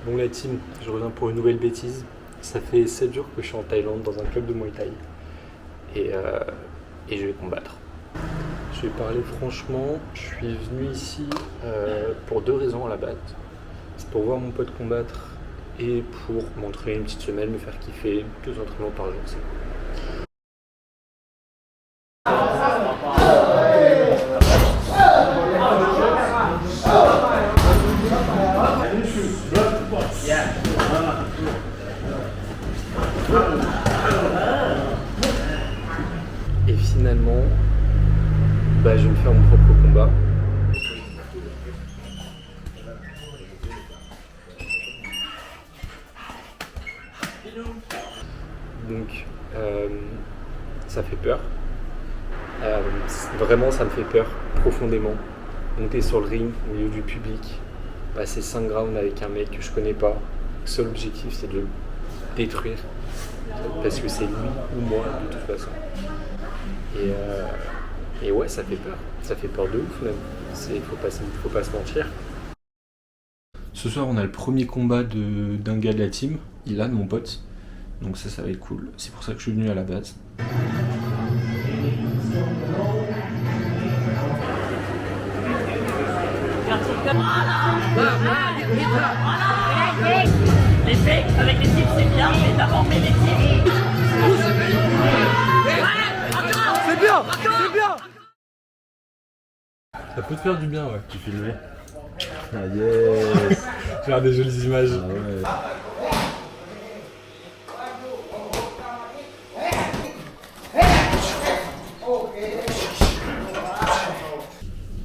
Bon la team, je reviens pour une nouvelle bêtise. Ça fait 7 jours que je suis en Thaïlande dans un club de Muay Thai. Et je vais combattre. Je vais parler franchement, je suis venu ici pour 2 raisons à la base. C'est pour voir mon pote combattre et pour m'entraîner une petite semaine, me faire kiffer 2 entraînements par jour. C'est cool. Et finalement, je vais me faire mon propre combat. Donc, ça fait peur. Vraiment, ça me fait peur profondément. Monter sur le ring au milieu du public, passer 5 rounds avec un mec que je connais pas. Le seul objectif, c'est de le détruire. Parce que c'est lui ou moi, de toute façon. Et ouais, ça fait peur. Ça fait peur de ouf même. Faut pas se mentir. Ce soir, on a le premier combat d'un gars de la team, Ilan, mon pote. Donc ça va être cool. C'est pour ça que je suis venu à la base. L'effet avec les types c'est bien, mais d'abord mais les types. C'est bien, c'est bien. Ça peut te faire du bien, ouais. Tu filmes. Ah yes. Faire des jolies images. Ah ouais.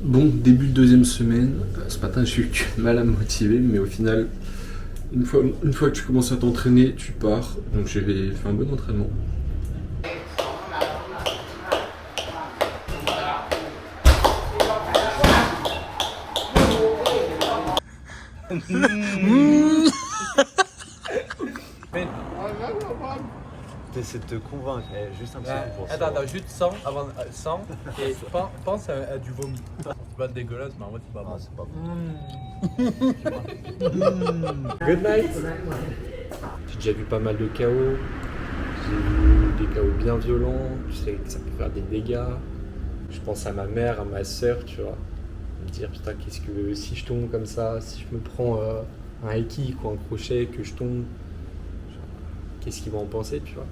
Bon, début de deuxième semaine. Ce matin, je suis mal à me motiver, mais au final, une fois que tu commences à t'entraîner, tu pars. Donc j'ai fait un bon entraînement. T'essaies de te convaincre, juste un petit peu pour ça. Attends, juste 100 avant 100 et pense à du vomi. C'est pas dégueulasse, mais en vrai, c'est pas bon. C'est pas bon. Good night. J'ai déjà vu pas mal de KO. J'ai vu des KO bien violents. Je sais que ça peut faire des dégâts. Je pense à ma mère, à ma soeur, tu vois. Me dire putain, qu'est-ce que si je tombe comme ça, si je me prends un high kick ou un crochet, que je tombe, qu'est-ce qu'ils vont en penser, tu vois.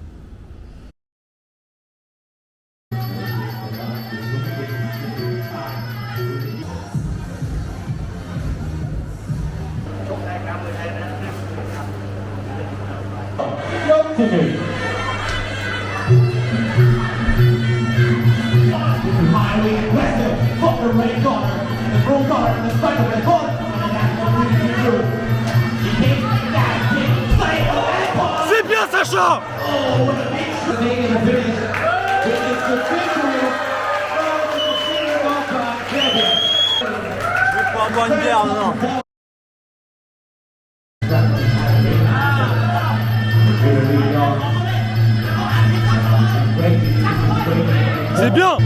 C'est bien Sacha! Je vais pas boire une bière, non. C'est bien!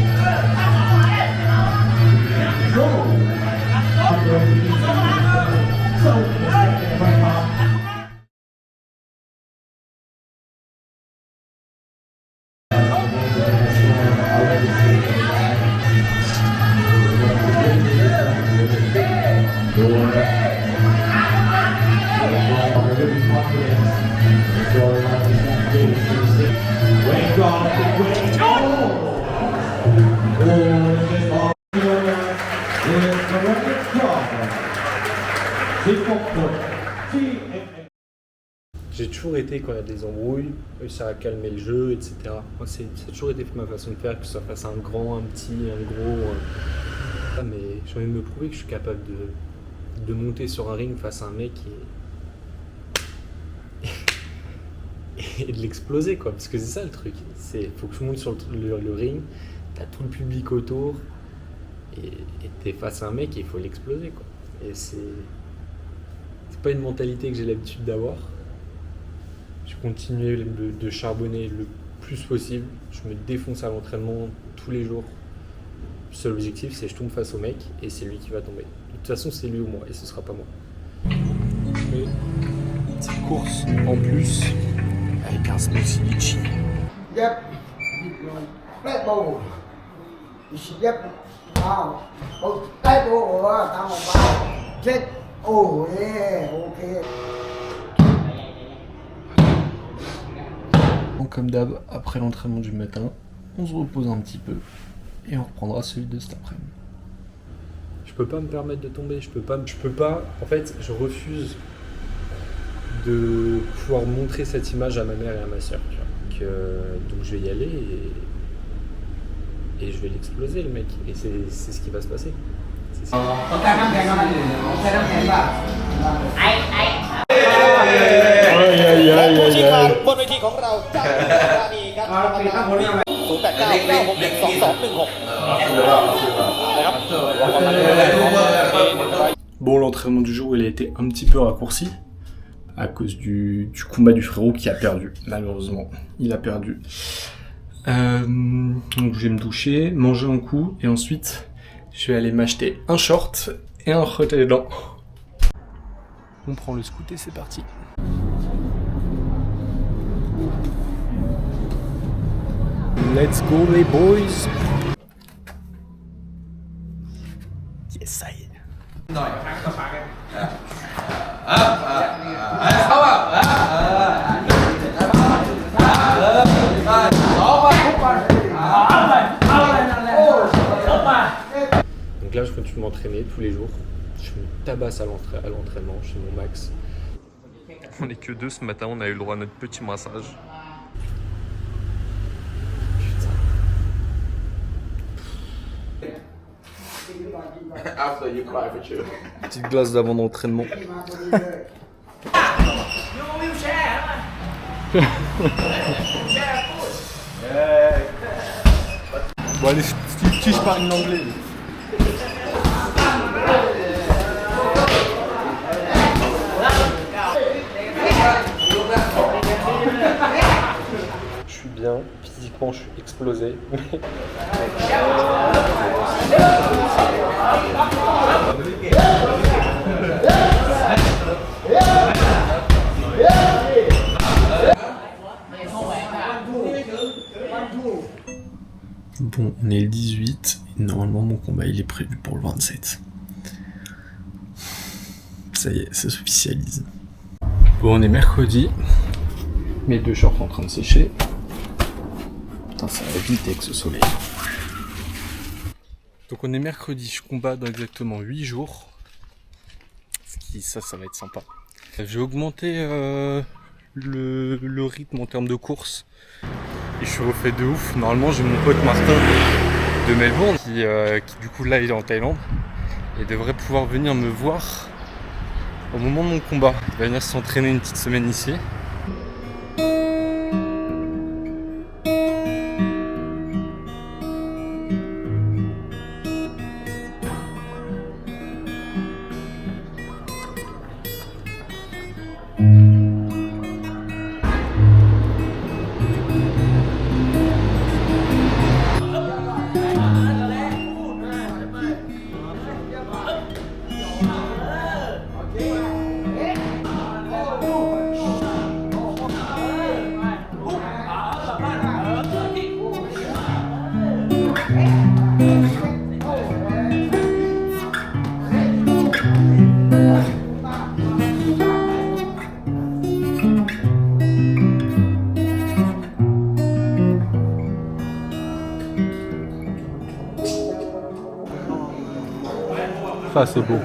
J'ai toujours été, quand il y a des embrouilles, réussir à calmer le jeu, etc. Moi, ça a toujours été ma façon de faire, que ce soit face à un grand, un petit, un gros. Mais j'ai envie de me prouver que je suis capable de monter sur un ring face à un mec et de l'exploser, quoi. Parce que c'est ça le truc. Faut que je monte sur le ring, t'as tout le public autour, et t'es face à un mec et il faut l'exploser, quoi. Et c'est pas une mentalité que j'ai l'habitude d'avoir. Je continue de charbonner le plus possible. Je me défonce à l'entraînement tous les jours. Le seul objectif, c'est que je tombe face au mec et c'est lui qui va tomber. De toute façon, c'est lui ou moi et ce sera pas moi. Mais course en plus avec un smoothie litchi. Yep. Black ball. Yep. Wow. Oh, black ball. Down wow. Check. Oh yeah. Okay. Comme d'hab, après l'entraînement du matin, on se repose un petit peu et on reprendra celui de cet après-midi. Je peux pas me permettre de tomber, je peux pas, en fait, je refuse de pouvoir montrer cette image à ma mère et à ma soeur, donc je vais y aller et je vais l'exploser le mec, et c'est ce qui va se passer. C'est ça. Bon, l'entraînement du jour il a été un petit peu raccourci à cause du combat du frérot qui a perdu, malheureusement. Il a perdu. Donc je vais me doucher, manger un coup et ensuite je vais aller m'acheter un short et un crotte les dents. On prend le scoot et c'est parti. Let's go les boys. Yes, ça y est. Donc là je continue de m'entraîner tous les jours. Je me tabasse à l'entraînement, je fais mon max. On est que deux ce matin, on a eu le droit à notre petit massage. Petite glace d'avant d'entraînement. Bon allez, si je parle l'anglais. Je suis bien, physiquement je suis explosé. Bon, on est le 18 et normalement mon combat il est prévu pour le 27. Ça y est, ça s'officialise. Bon, on est mercredi. Mes deux shorts en train de sécher. Putain, ça va vite avec ce soleil. Donc on est mercredi, je combats dans exactement 8 jours. Ça va être sympa. J'ai augmenté le rythme en termes de course. Et je suis refait de ouf. Normalement j'ai mon pote Martin de Melbourne qui du coup là il est en Thaïlande. Et devrait pouvoir venir me voir au moment de mon combat. Il va venir s'entraîner une petite semaine ici. Ça c'est beau.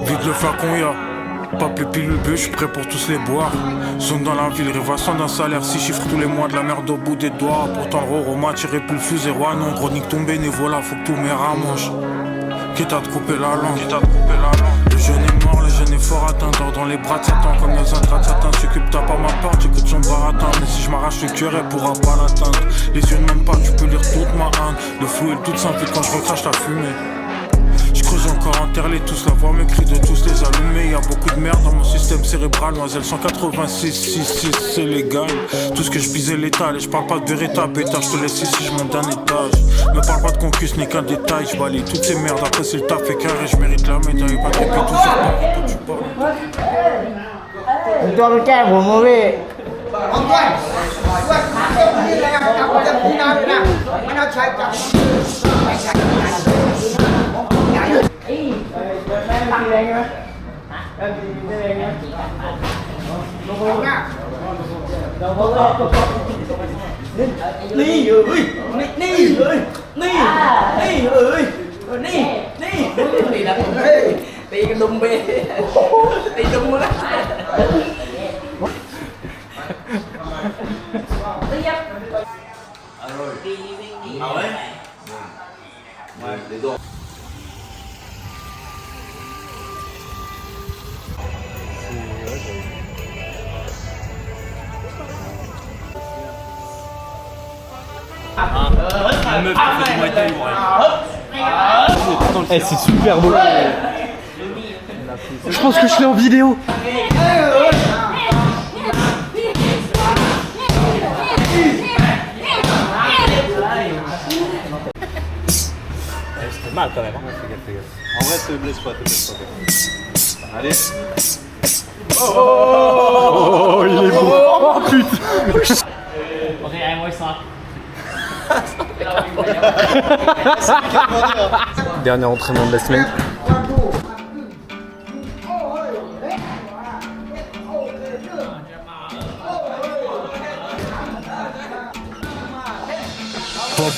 Vide le flacon, y'a pas plus pile le but, je suis prêt pour tous les boire. Zone dans la ville, révation d'un salaire, 6 chiffres tous les mois, de la merde au bout des doigts. Pourtant le roro m'a tiré plus le fusil, roi non, chronique ton bénévolat, faut que tous mes rats mangent. Quitte à te couper la langue, Le jeune est mort, le jeune est fort atteint, dors dans les bras de Satan, comme dans un drap de satin. S'occupe t'as pas ma part, j'écoute son baratin. Mais si je m'arrache le cœur, elle pourra pas l'atteindre. Les yeux ne m'aiment pas, tu peux lire toute ma haine. Le flou et le doute s'infiltre quand je recrache la fumée. Je creuse encore encore enterrés tous, la voix me crie de tous les allumer. Y'a beaucoup de merde dans mon système cérébral. Mademoiselle 186, 6, c'est légal. Tout ce que je visais l'étal, et je parle pas de véritable état. Je te laisse ici, je monte d'un étage. Me parle pas de concus, n'est qu'un détail. Je balaye toutes ces merdes, après c'est le taf et carré. Je mérite la médaille, pas de répit, tout sur toi. Tu parles. Cho cái trang của mua về. Ông ơi, đi ra cặp đập đi nào đi nào. Nó chạy cặp. Tăng lên nhá. Hả? Lên nhá. Nó vô nha. Đâu vô. Đi ơi. Đi ơi. Đi ơi. Đi là đi cái đùng bê. Đi đùng đó. Eh, c'est super beau. Je pense que je l'ai en vidéo. C'était mal quand même. Fais gaffe. En vrai, te blesse pas. Allez. Oh, il est beau. Oh putain. Dernier entraînement de la semaine.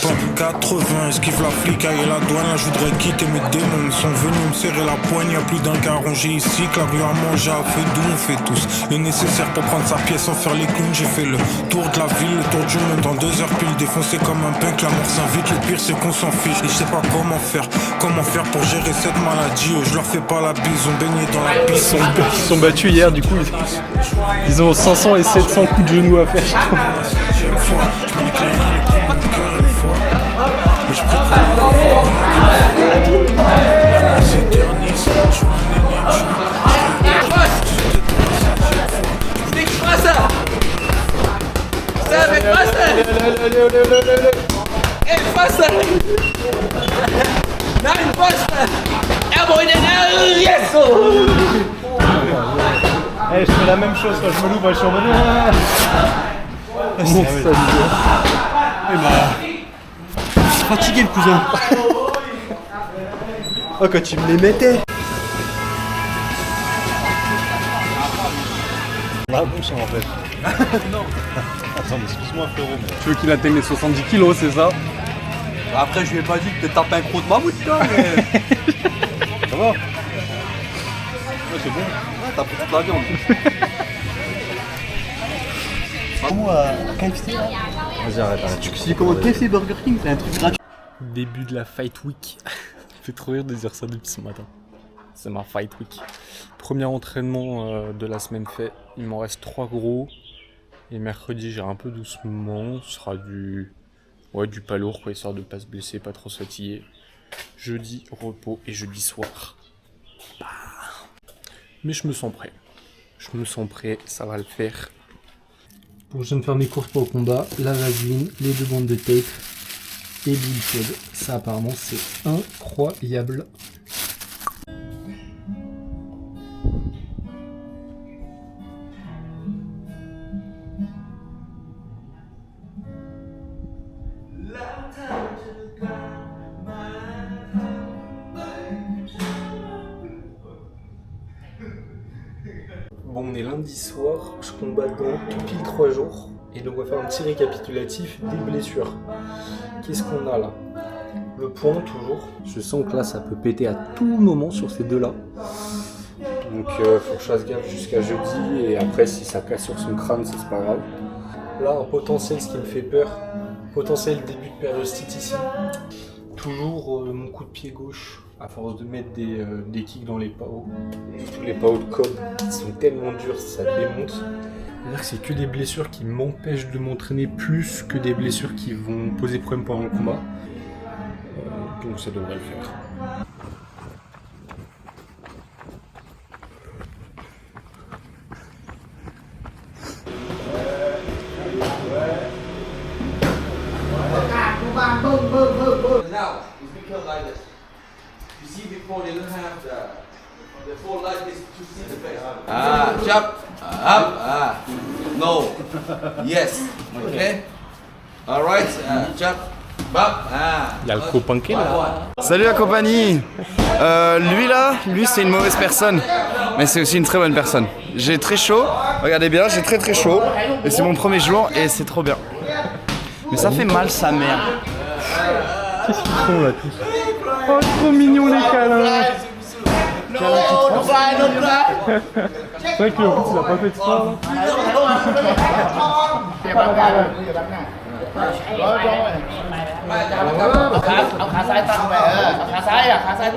Pop 80, esquive la flic, aille la douane, là je voudrais quitter mes démons. Ils sont venus me serrer la poigne, y'a plus d'un qu'à ronger ici, que la rue à manger a fait d'où on fait tous le nécessaire pour prendre sa pièce sans faire les clowns. J'ai fait le tour de la ville, le tour du monde en 2 heures pile, défoncé comme un punk, la mort s'invite, le pire c'est qu'on s'en fiche. Et je sais pas comment faire pour gérer cette maladie, je leur fais pas la bise, on baigné dans la piste. Ils sont battus hier, du coup, ils ont 500 et 700 coups de genoux à faire. Eh, je fais la même chose quand je me loupe, je suis en mode. Fatigué le cousin. Oh, quand tu me les mettais. La bouche en fait. Non. Attends, mais excuse-moi frérot. Mais... Tu veux qu'il atteigne les 70 kilos, c'est ça? Après, je lui ai pas dit que t'es tapé un croc de mammouth, toi, mais. Ça va? Ouais, c'est bon. Ouais, t'as pris toute la viande. Moi, KFC là. Vas-y, arrête. Tu sais comment KFC Burger King, c'est un truc gratuit. Début de la fight week. Ça fait trop rire de dire ça depuis ce matin. C'est ma fight week. Premier entraînement de la semaine fait. Il m'en reste 3 gros. Et mercredi, j'irai un peu doucement. Ce sera du pas lourd, quoi, histoire de pas se blesser, pas trop se fatiguer. Jeudi, repos et jeudi soir. Mais je me sens prêt. Ça va le faire. Bon, je viens de faire mes courses pour le combat, la vaseline, les 2 bandes de tape et l'huile chaude. Ça apparemment c'est incroyable. Bon, on est lundi soir, je combat dans tout pile 3 jours. Et donc on va faire un petit récapitulatif des blessures. Qu'est-ce qu'on a là? Le poing toujours. Je sens que là ça peut péter à tout moment sur ces deux-là. Donc faut que je fasse gaffe jusqu'à jeudi. Et après si ça casse sur son crâne, ça c'est pas grave. Là un potentiel, ce qui me fait peur. Potentiel début de périostite ici. Toujours mon coup de pied gauche. À force de mettre des kicks dans les PAO, surtout les PAO de cob qui sont tellement durs, ça démonte. C'est-à-dire que c'est que des blessures qui m'empêchent de m'entraîner plus que des blessures qui vont poser problème pendant le combat. Donc ça devrait le faire. Now, it's become like this. You see before they don't have the full light is to see the face. Jump. Up. No. Yes. Okay. Alright. Jump. Il y a le copanqué là. Salut la compagnie. Lui c'est une mauvaise personne, mais c'est aussi une très bonne personne. J'ai très chaud, regardez bien, j'ai très chaud, et c'est mon premier jour et c'est trop bien. Mais ça fait mal sa mère. Qu'est-ce qu'ils font là tous? Oh, trop mignon les câlins. C'est vrai que le route il a pas fait de sport là. เอาขาซ้ายตั้งไปเอาขาซ้ายขาซ้าย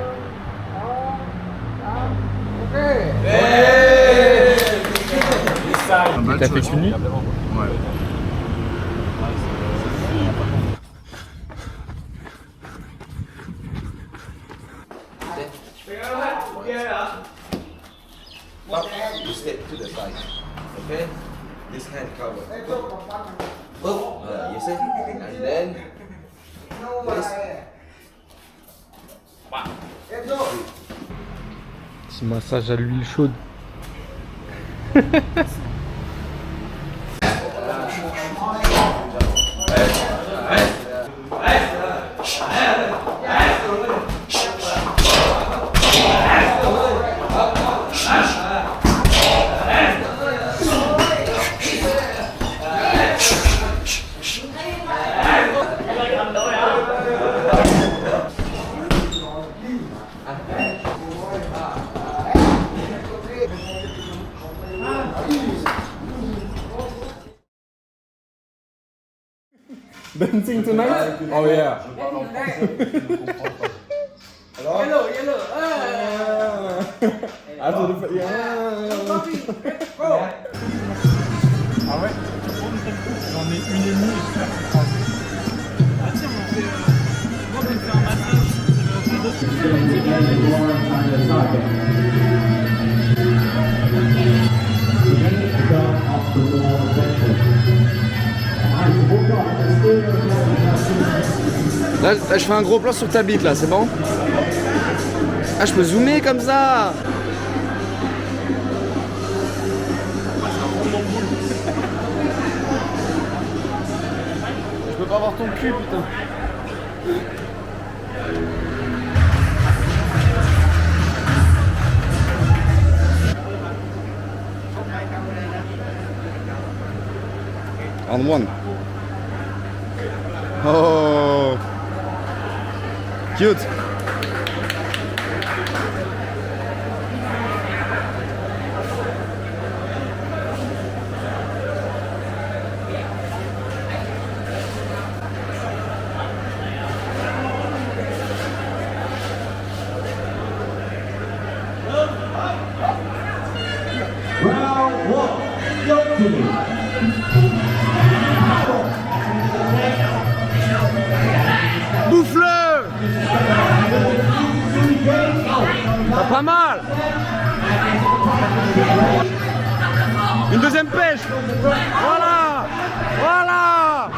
T'as fait qu'une nuit? Ouais. You step to the side. Okay. This hand cover. You see? And then this. Petit massage à l'huile chaude. Dancing tonight? Oh yeah. Yellow. Ah ouais? J'en ai une et demie. Ah tiens, on fait un massage. Là, je fais un gros plan sur ta bite là, c'est bon? Ah, je peux zoomer comme ça. Je peux pas voir ton cul, putain. On one. Oh, cute. Bouffe-le! Pas mal! Une deuxième pêche! Voilà! Voilà!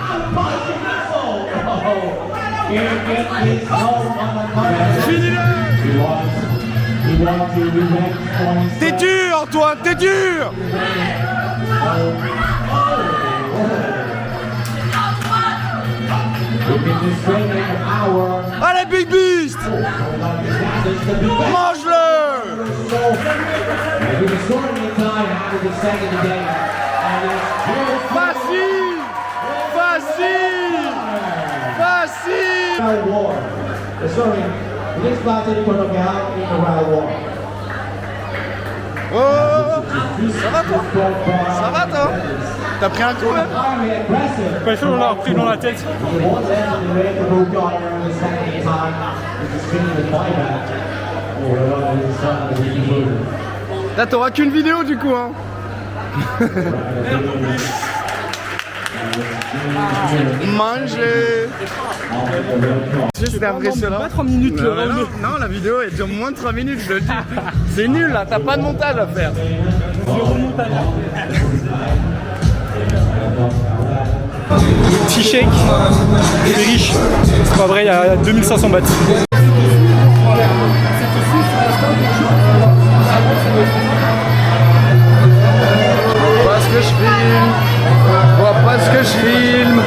Finis-le! T'es dur, Antoine, t'es dur! Allez, Big Beast! Mange-le! Facile! Facile! Facile! Oh! Ça va toi? Ça va toi? T'as pris un coup hein? Pas chaud, on l'a repris dans la tête. Là t'auras qu'une vidéo du coup hein. Manger. C'était impressionnant. Pas 3 minutes là. Non, la vidéo elle dure moins de 3 minutes, je le dis. C'est nul là, t'as pas de montage à faire. Zéro montage. petit shake. Je suis riche. C'est pas vrai, il y a 2500 bahts. Pas ce que je filme. Je vois pas ce que je filme.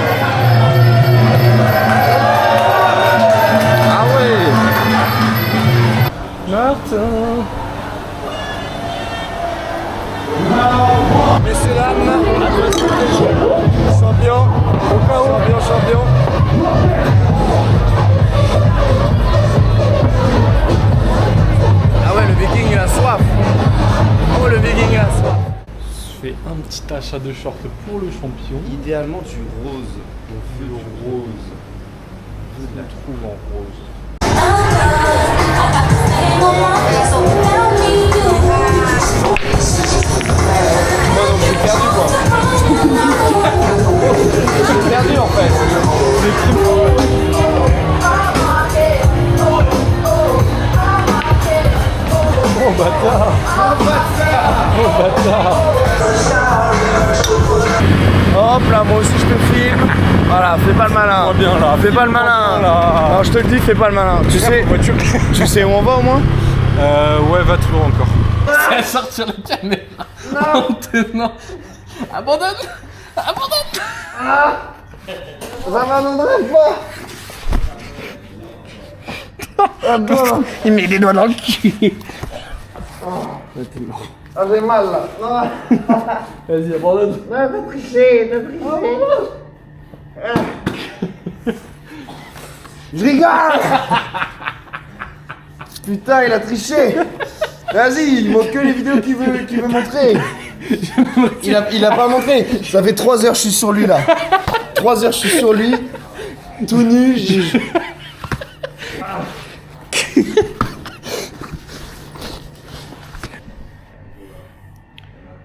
Ah ouais. Martin. Messieurs, dames, champion, champion. Ah ouais, le viking il a soif. Oh, le viking il a soif. Je fais un petit achat de short pour le champion. Idéalement, tu roses. Le rose. Je le trouve en rose. Moi donc j'ai perdu quoi. J'ai perdu en fait. Oh bâtard. Oh bâtard. Hop là, moi aussi je te filme. Voilà, fais pas le malin. Bien là. Fais pas le malin. Là. Non, je te le dis, fais pas le malin. Tu sais où on va au moins? Ouais, va toujours encore. Ça va sortir la caméra. Non. Non. Abandonne. Abandonne. Ça m'abandonne pas. Il met les doigts dans le cul. Ah, j'ai mal là. Non. Vas-y, abandonne. Non, t'as triché. Je rigole. Putain, il a triché. Vas-y, il montre que les vidéos qu'il veut montrer. Il a pas montré. Ça fait 3 heures que je suis sur lui là. 3 heures que je suis sur lui. Tout nu.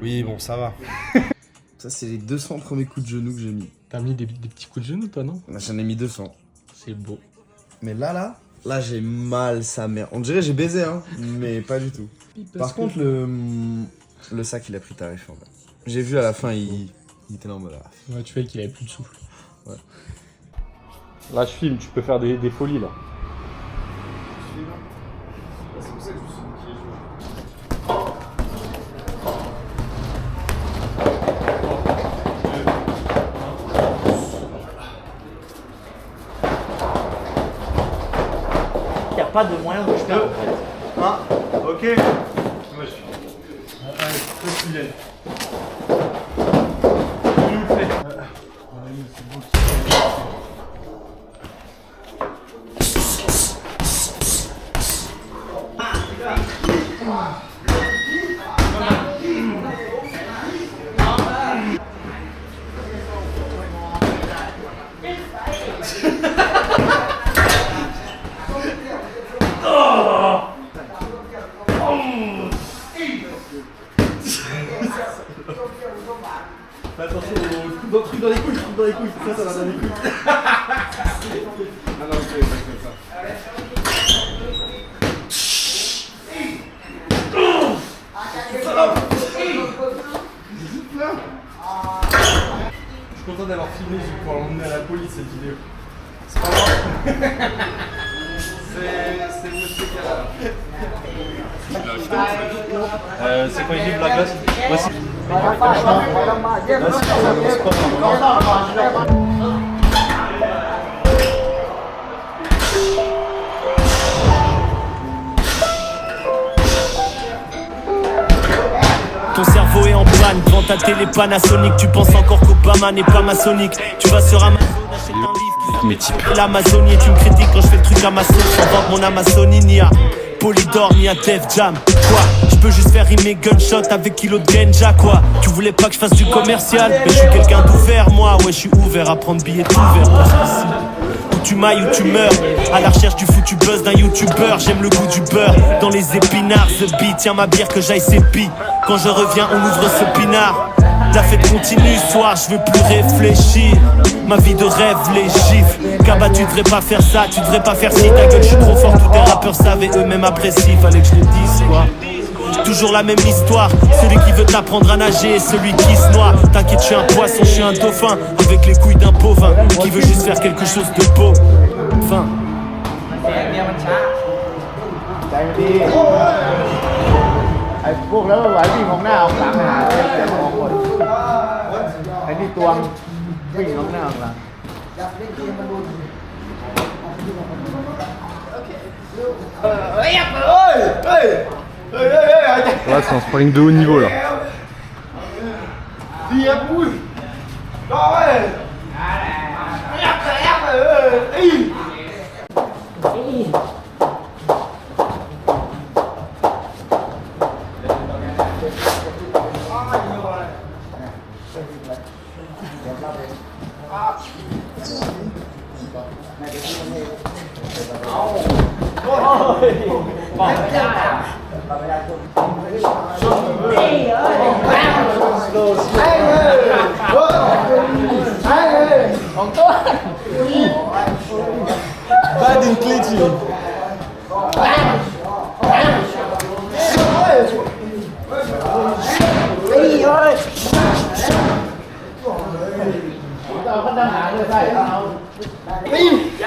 Oui, bon, ça va. Ça, c'est les 200 premiers coups de genou que j'ai mis. T'as mis des petits coups de genou toi, non? J'en ai mis 200. C'est beau. Mais là, j'ai mal sa mère. On dirait que j'ai baisé, hein, mais pas du tout. Par contre, le sac, il a pris tarif en fait. J'ai vu à la fin, il était là en mode. Ouais, tu fais qu'il avait plus de souffle. Ouais. Là, je filme, tu peux faire des folies là. Il n'y a pas de moyen de faire en fait. Ah, ok. Moi je suis. Allez, le filet. Tu nous le fais. C'est bon. Attention, truc dans les couilles, ça va dans les couilles. Ah non, c'est comme ça. Je suis content d'avoir filmé, je vais pouvoir l'emmener à la police cette vidéo. C'est pas grave. C'est monsieur Gala. C'est quand il livre la glace. Voici. Ton cerveau est en panne devant ta télé Panasonic. Tu penses encore qu'Obama n'est pas maçonnique. Tu vas sur Amazon, achète un livre qui s'appelle l'Amazonie. Et tu me critiques quand je fais le truc à ma sauce. Sans vendre mon Amazonie, ni à Polydor, ni à Def Jam. Quoi, je peux juste faire rimer gunshot avec kilo de Genja. Quoi, tu voulais pas que je fasse du commercial, mais je suis quelqu'un d'ouvert moi. Ouais, je suis ouvert à prendre billets tout vert. Parce qu'ici, où tu mailles ou tu meurs, à la recherche du foutu buzz d'un youtubeur. J'aime le goût du beurre dans les épinards. The beat, tiens ma bière que j'aille sépi. Quand je reviens on ouvre ce pinard. La fête continue ce soir, je veux plus réfléchir. Ma vie de rêve, les gifles. Kaba tu devrais pas faire ça, tu devrais pas faire ci. Ta gueule, je suis trop fort, tous les rappeurs savaient eux-mêmes apprécient. Fallait que je le dise quoi. Toujours la même histoire, celui qui veut t'apprendre à nager et celui qui se noie. T'inquiète, je suis un poisson, je suis un dauphin, avec les couilles d'un bovin, qui veut juste faire quelque chose de beau. Fin. Là, c'est un sparring de haut niveau là.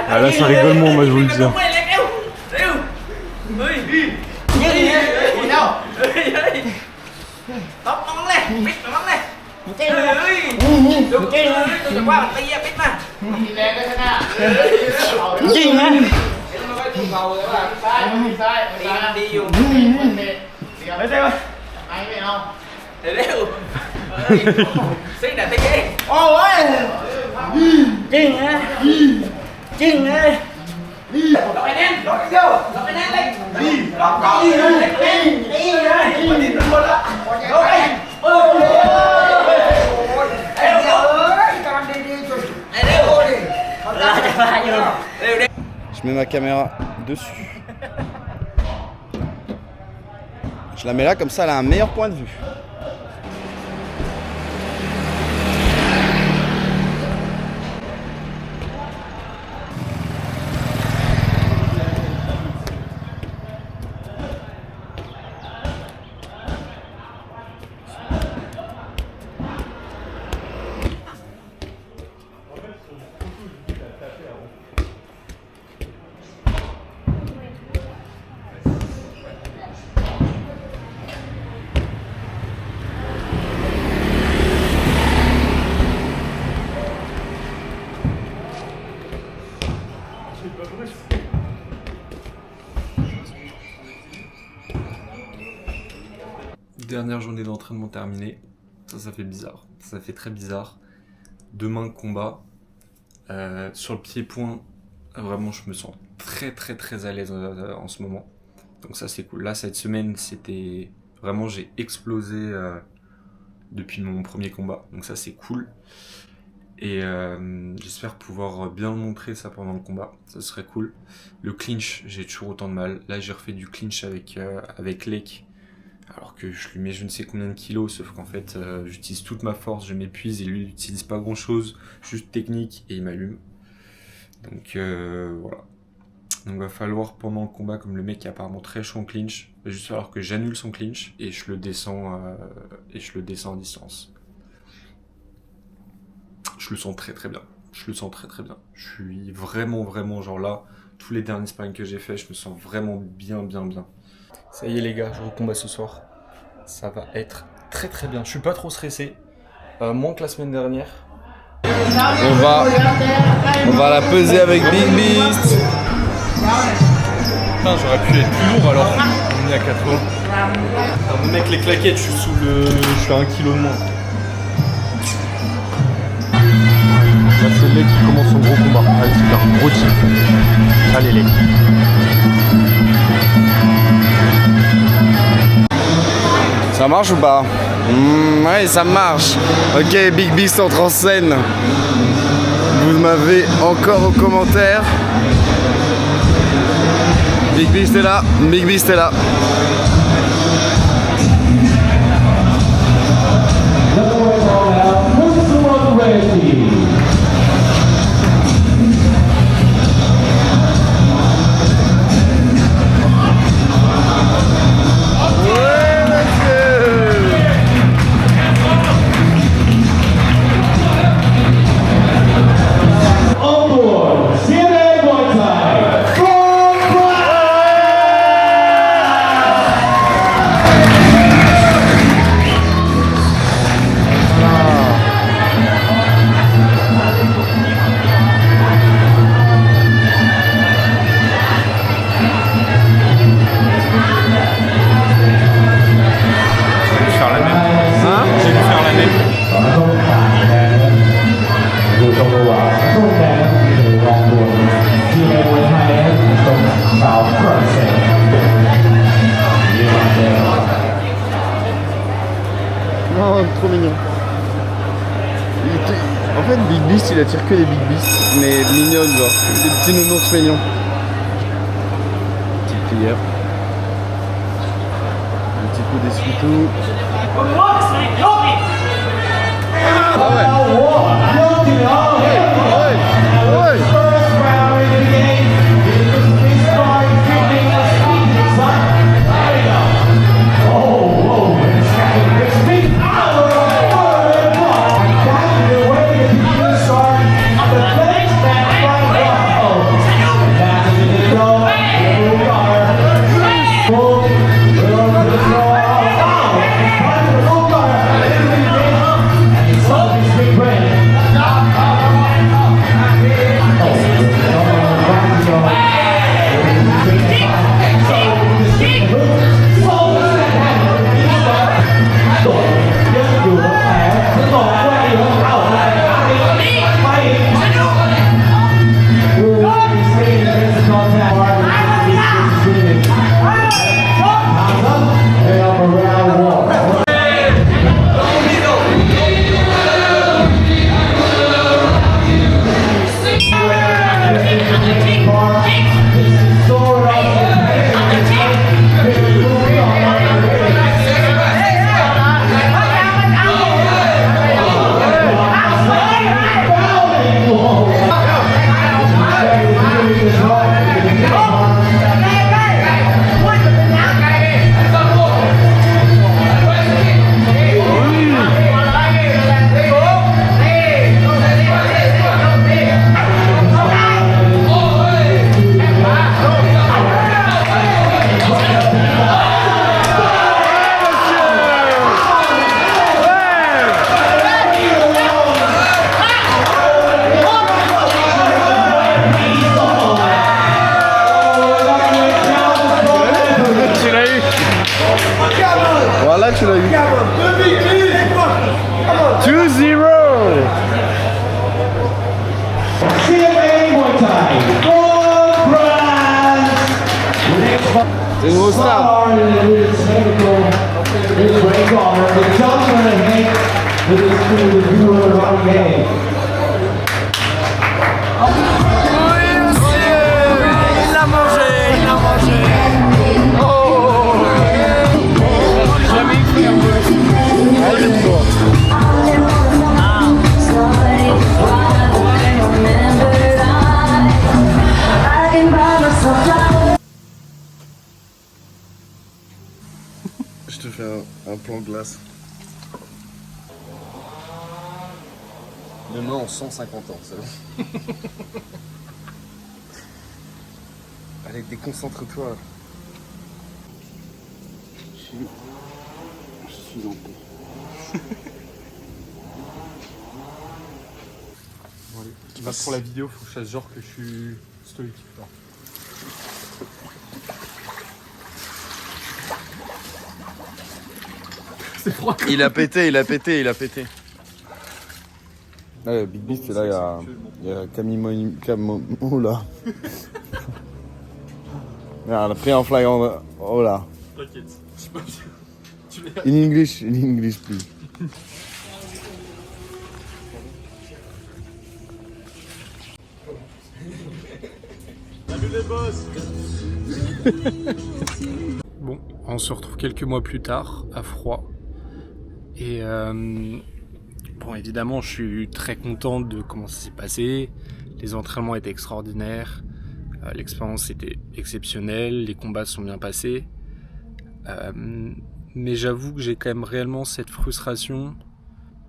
Ah là, ça rigole moins, moi je vous le dis. Je mets ma caméra dessus. Je la mets là, comme ça elle a un meilleur point de vue. Dernière journée d'entraînement terminée. Ça fait bizarre. Ça fait très bizarre. Demain, combat. Sur le pied-point, vraiment, je me sens très à l'aise en ce moment. Donc ça, c'est cool. Là, cette semaine, c'était... Vraiment, j'ai explosé depuis mon premier combat. Donc ça, c'est cool. Et j'espère pouvoir bien le montrer ça pendant le combat. Ça serait cool. Le clinch, j'ai toujours autant de mal. Là, j'ai refait du clinch avec Lake. Alors que je lui mets je ne sais combien de kilos, sauf qu'en fait j'utilise toute ma force, je m'épuise et lui il n'utilise pas grand chose, juste technique et il m'allume. Donc voilà. Donc va falloir pendant le combat, comme le mec est apparemment très chaud en clinch, il va juste falloir que j'annule son clinch et je le descends en distance. Je le sens très bien. Je le sens très bien. Je suis vraiment genre là, tous les derniers sparring que j'ai fait, je me sens vraiment bien. Ça y est les gars, je recombat ce soir. Ça va être très bien. Je suis pas trop stressé, moins que la semaine dernière. On va la peser avec Big Beast. Putain, j'aurais pu être plus lourd alors. On est à 80. Non, mec, les claquettes, je suis à 1 kg de moins. Là, c'est le mec qui commence son gros combat. Allez, c'est un gros type. Allez, les. Ça marche ou pas? Ouais, ça marche. Ok, Big Beast entre en scène. Vous m'avez encore aux commentaires. Big Beast est là. Big Beast est là. Ouais. Non, trop mignon. En fait, Big Beast, il attire que les Big Beast, mais mignonnes, genre. Des petits nounours mignons. Petite prière. Un petit coup d'essuie-tout. Ah ouais. Voilà, tu l'as eu. 2-0. C'est une grosse star. Il a mangé, il a mangé. Je te fais un plan glace. Demain en 150 ans, c'est bon. Allez, déconcentre-toi. Je suis en paix. Bon, allez. Bah, pour la vidéo, faut que je fasse genre que je suis stoïque. Non. C'est froid. Il a pété, il a pété, il a pété. Ouais, Big Beast, là, il y a Camille Oh là. Merde, pris en flagrant. Oh là. T'inquiète. In English, please. Salut les boss. Bon, on se retrouve quelques mois plus tard, à froid. Et bon, évidemment, je suis très content de comment ça s'est passé. Les entraînements étaient extraordinaires. L'expérience était exceptionnelle. Les combats sont bien passés. Mais j'avoue que j'ai quand même réellement cette frustration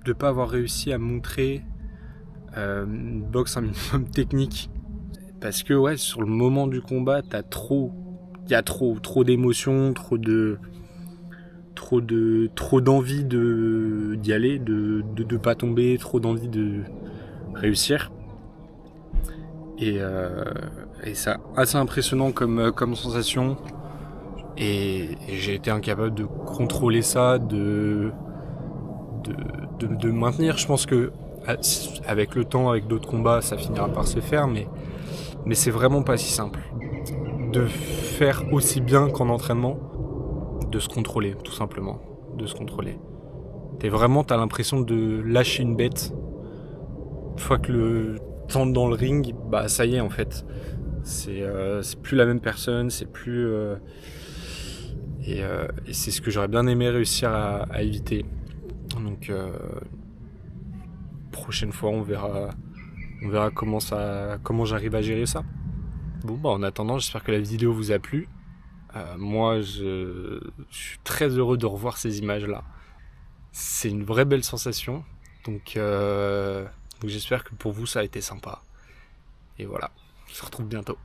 de ne pas avoir réussi à montrer une boxe un minimum technique. Parce que ouais, sur le moment du combat, il y a trop d'émotions, trop d'envie d'y aller, de pas tomber, trop d'envie de réussir. Et c'est assez impressionnant comme sensation. Et j'ai été incapable de contrôler ça, de maintenir. Je pense que avec le temps, avec d'autres combats, ça finira par se faire, mais c'est vraiment pas si simple. De faire aussi bien qu'en entraînement, de se contrôler, tout simplement. De se contrôler. T'as l'impression de lâcher une bête. Une fois que t'entres dans le ring, bah ça y est en fait. C'est plus la même personne, c'est plus... et c'est ce que j'aurais bien aimé réussir à éviter. Donc prochaine fois on verra comment j'arrive à gérer ça. Bon bah en attendant, j'espère que la vidéo vous a plu. Moi je suis très heureux de revoir ces images là. C'est une vraie belle sensation. Donc j'espère que pour vous ça a été sympa. Et voilà, on se retrouve bientôt.